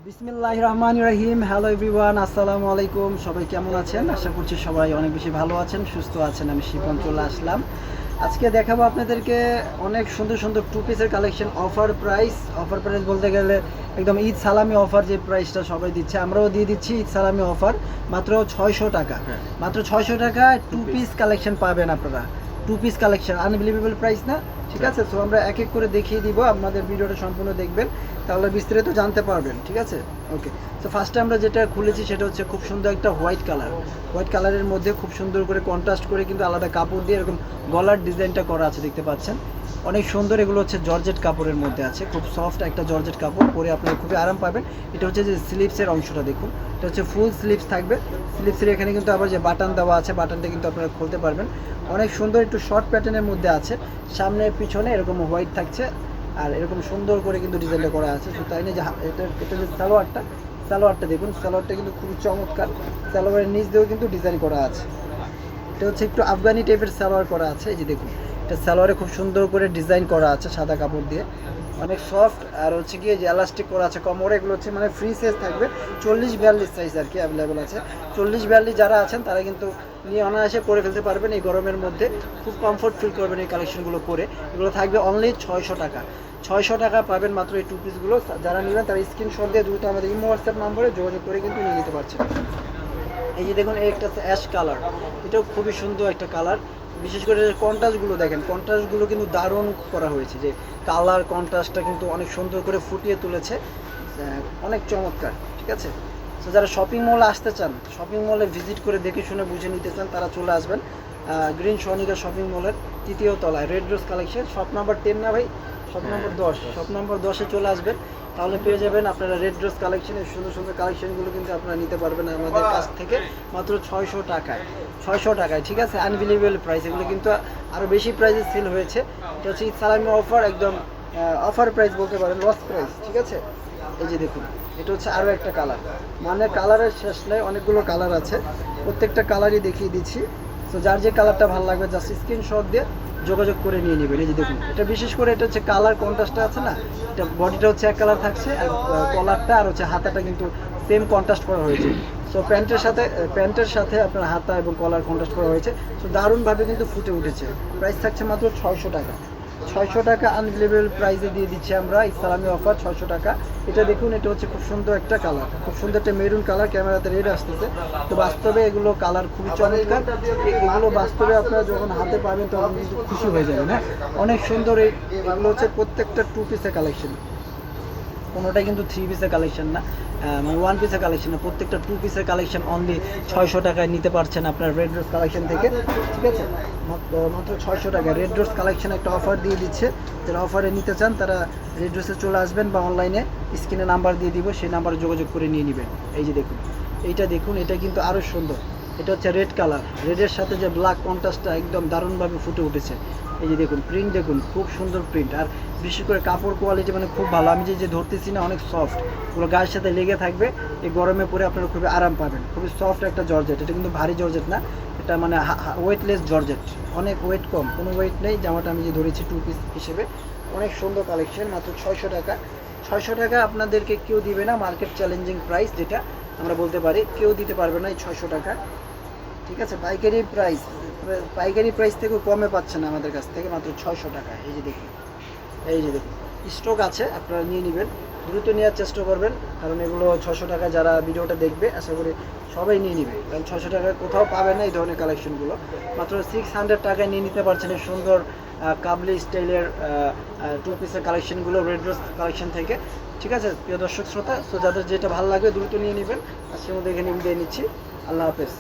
বিসমিল্লাহির রহমানির রহিম। Hello everyone, আসসালামু আলাইকুম। সবাই কেমন আছেন? আশা করছি সবাই অনেক বেশি ভালো আছেন, সুস্থ আছেন। আমি শিপন চলে আসলাম। আজকে দেখাবো আপনাদেরকে অনেক সুন্দর সুন্দর টু পিসের কালেকশন। অফার প্রাইস বলতে গেলে একদম ঈদ সালামি অফার, যে প্রাইসটা সবাই দিচ্ছে আমরাও দিয়ে দিচ্ছি। ঈদ সালামি অফার মাত্র 600 টাকা। মাত্র 600 টাকা টু পিস কালেকশন পাবেন আপনারা। Two piece collection unbelievable price না? ঠিক আছে, সো আমরা এক এক করে দেখিয়ে দিব, আপনাদের ভিডিওটা সম্পূর্ণ দেখবেন, তাহলে বিস্তারিত জানতে পারবেন। ঠিক আছে, ওকে। তো ফার্স্টে আমরা যেটা খুলেছি সেটা হচ্ছে খুব সুন্দর একটা হোয়াইট কালারের মধ্যে খুব সুন্দর করে কন্ট্রাস্ট করে কিন্তু আলাদা কাপড় দিয়ে এরকম গলার ডিজাইনটা করা আছে, দেখতে পাচ্ছেন অনেক সুন্দর। এগুলো হচ্ছে জর্জেট কাপড়ের মধ্যে আছে, খুব সফট একটা জর্জেট কাপড়, পরে আপনারা খুবই আরাম পাবেন। এটা হচ্ছে যে স্লিভসের অংশটা দেখুন, এটা হচ্ছে ফুল স্লিভস থাকবে। স্লিভসের এখানে কিন্তু আবার যে বাটন দেওয়া আছে, বাটনটা কিন্তু আপনারা খুলতে পারবেন। অনেক সুন্দর একটু শর্ট প্যাটার্নের মধ্যে আছে, সামনে পিছনে এরকম হোয়াইট থাকছে, আর এরকম সুন্দর করে কিন্তু ডিজাইনটা করা আছে। তো তাই নিয়ে যে এটা যে সালোয়ারটা দেখুন, সালোয়ারটা কিন্তু খুবই চমৎকার। সালোয়ারের নিচ দিয়েও কিন্তু ডিজাইন করা আছে। এটা হচ্ছে একটু আফগানি টাইপের সালোয়ার করা আছে, এই যে দেখুন এটা সালোয়ারে খুব সুন্দর করে ডিজাইন করা আছে সাদা কাপড় দিয়ে, অনেক সফট। আর হচ্ছে গিয়ে যে এলাস্টিক করা আছে কোমরে, এগুলো হচ্ছে মানে ফ্রি সাইজ থাকবে, 40-42 সাইজ আর কি অ্যাভেলেবেল আছে। 40-42 যারা আছেন তারা কিন্তু নিয়ে অনায়াসে পরে ফেলতে পারবেন এই গরমের মধ্যে, খুব কমফোর্ট ফিল করবেন এই কালেকশনগুলো পরে। এগুলো থাকবে অনলি 600 টাকা। 600 টাকা পাবেন মাত্র এই টু পিসগুলো। যারা নেবেন তারা স্ক্রিনশট দিয়ে দ্রুত আমাদের ইমো হোয়াটসঅ্যাপ নম্বরে যোগাযোগ করে কিন্তু নিয়ে নিতে পারছেন। এই যে দেখুন, এই একটা অ্যাশ কালার, এটাও খুবই সুন্দর একটা কালার। বিশেষ করে কন্ট্রাস্টগুলো দেখেন, কন্ট্রাস্টগুলো কিন্তু দারুণ করা হয়েছে, যে কালার কন্ট্রাস্টটা কিন্তু অনেক সুন্দর করে ফুটিয়ে তুলেছে, অনেক চমৎকার। ঠিক আছে, তো যারা শপিং মলে আসতে চান, শপিং মলে ভিজিট করে দেখে শুনে বুঝে নিতে চান, তারা চলে আসবেন গ্রিন সনিকা শপিং মলের 3য় তলায়, red rose collection, shop number 10 না ভাই? শপ নাম্বার 10, শপ নাম্বার 10-এ চলে আসবেন, তাহলে পেয়ে যাবেন আপনারা রেড রোজ কালেকশনের সুন্দর সুন্দর কালেকশনগুলো কিন্তু আপনারা নিতে পারবেন আমাদের কাছ থেকে মাত্র 600 টাকায়। 600 টাকায়, ঠিক আছে, আনবিলিভেবল প্রাইস। এগুলো কিন্তু আরও বেশি প্রাইসে সেল হয়েছে। এটা হচ্ছে ঈদ সালামি অফার, একদম অফার প্রাইস বলতে পারেন, লস প্রাইস। ঠিক আছে, এই যে দেখুন, এটা হচ্ছে আরও একটা কালার, মানে কালারের শেষ নেই, অনেকগুলো কালার আছে, প্রত্যেকটা কালারই দেখিয়ে দিচ্ছি। তো যার যে কালারটা ভালো লাগবে জাস্ট স্ক্রিনশট দিয়ে যোগাযোগ করে নিয়ে নেবেন। এই যে দেখুন, এটা বিশেষ করে এটা হচ্ছে কালার কন্ট্রাস্টটা আছে না, এটা বডিটা হচ্ছে এক কালার থাকছে, আর কলারটা আর হচ্ছে হাতাটা কিন্তু সেম কন্ট্রাস্ট করা হয়েছে। সো প্যান্টের সাথে আপনার হাতা এবং কলার কন্ট্রাস্ট করা হয়েছে, সো দারুণভাবে কিন্তু ফুটে উঠেছে। প্রাইস থাকছে মাত্র 600 টাকা। 600 টাকা আনবিলিভেবল প্রাইসে দিয়ে দিচ্ছি আমরা ইসলামী অফার, 600 টাকা। এটা দেখুন, এটা হচ্ছে খুব সুন্দর একটা কালার, খুব সুন্দর একটা মেরুন কালার, ক্যামেরাতে রেড আসতেছে, তো বাস্তবে এগুলো কালার খুবই চমৎকার। এগুলো বাস্তবে আপনারা যখন হাতে পাবেন তখন কিন্তু খুশি হয়ে যাবেন। হ্যাঁ, অনেক সুন্দর। এগুলো হচ্ছে প্রত্যেকটা টু পিসের কালেকশন, কোনোটাই কিন্তু থ্রি পিসের কালেকশন না, মানে ওয়ান পিসের কালেকশন না, প্রত্যেকটা টু পিসের কালেকশন অনলি 600 টাকায় নিতে পারছেন আপনার রেড রোজ কালেকশন থেকে। ঠিক আছে, মাত্র 600 টাকা রেড রোজ কালেকশন একটা অফার দিয়ে দিচ্ছে। যারা অফারে নিতে চান তারা রেড রোজে চলে আসবেন, বা অনলাইনে স্ক্রিনে নাম্বার দিয়ে দিব, সেই নাম্বারে যোগাযোগ করে নিয়ে নেবেন। এই যে দেখুন, এইটা দেখুন, এটা কিন্তু আরও সুন্দর। এটা হচ্ছে রেড কালার, রেডের সাথে যে ব্ল্যাক কন্ট্রাস্টটা একদম দারুণভাবে ফুটে উঠেছে। এই যে দেখুন, প্রিন্ট দেখুন, খুব সুন্দর প্রিন্ট, আর বিশেষ করে কাপড় কোয়ালিটি মানে খুব ভালো। আমি যে ধরতেছি না, অনেক সফট, ওগুলো গায়ের সাথে লেগে থাকবে, এই গরমে পরে আপনারা খুবই আরাম পাবেন। খুবই সফট একটা জর্জেট, এটা কিন্তু ভারী জর্জেট না, এটা মানে ওয়েটলেস জর্জেট, অনেক ওয়েট কম, কোনো ওয়েট নেই। জামাটা আমি যে ধরেছি টু পিস হিসেবে, অনেক সুন্দর কালেকশন, মাত্র 600 টাকা। 600 টাকা আপনাদেরকে কেউ দিবে না, মার্কেট চ্যালেঞ্জিং প্রাইস যেটা আমরা বলতে পারি, কেউ দিতে পারবে না এই 600 টাকা। ঠিক আছে, পাইকারি প্রাইস থেকেও কমে পাচ্ছেন আমাদের কাছ থেকে মাত্র 600 টাকা। এই যে দেখুন, স্টক আছে, আপনারা নিয়ে নেবেন, দ্রুত নেওয়ার চেষ্টা করবেন, কারণ এগুলো 600 টাকা যারা ভিডিওটা দেখবে আশা করি সবাই নিয়ে নেবে, কারণ 600 টাকায় কোথাও পাবে না এই ধরনের কালেকশনগুলো। মাত্র 600 টাকায় নিয়ে নিতে পারছেন এই সুন্দর কাবলি স্টাইলের টু পিসের কালেকশনগুলো রেড রোজ কালেকশন থেকে। ঠিক আছে প্রিয় দর্শক শ্রোতা, তো যাদের যেটা ভালো লাগবে দ্রুত নিয়ে নেবেন। আজকের মধ্যে এখানে বিদায় নিচ্ছি, আল্লাহ হাফেজ।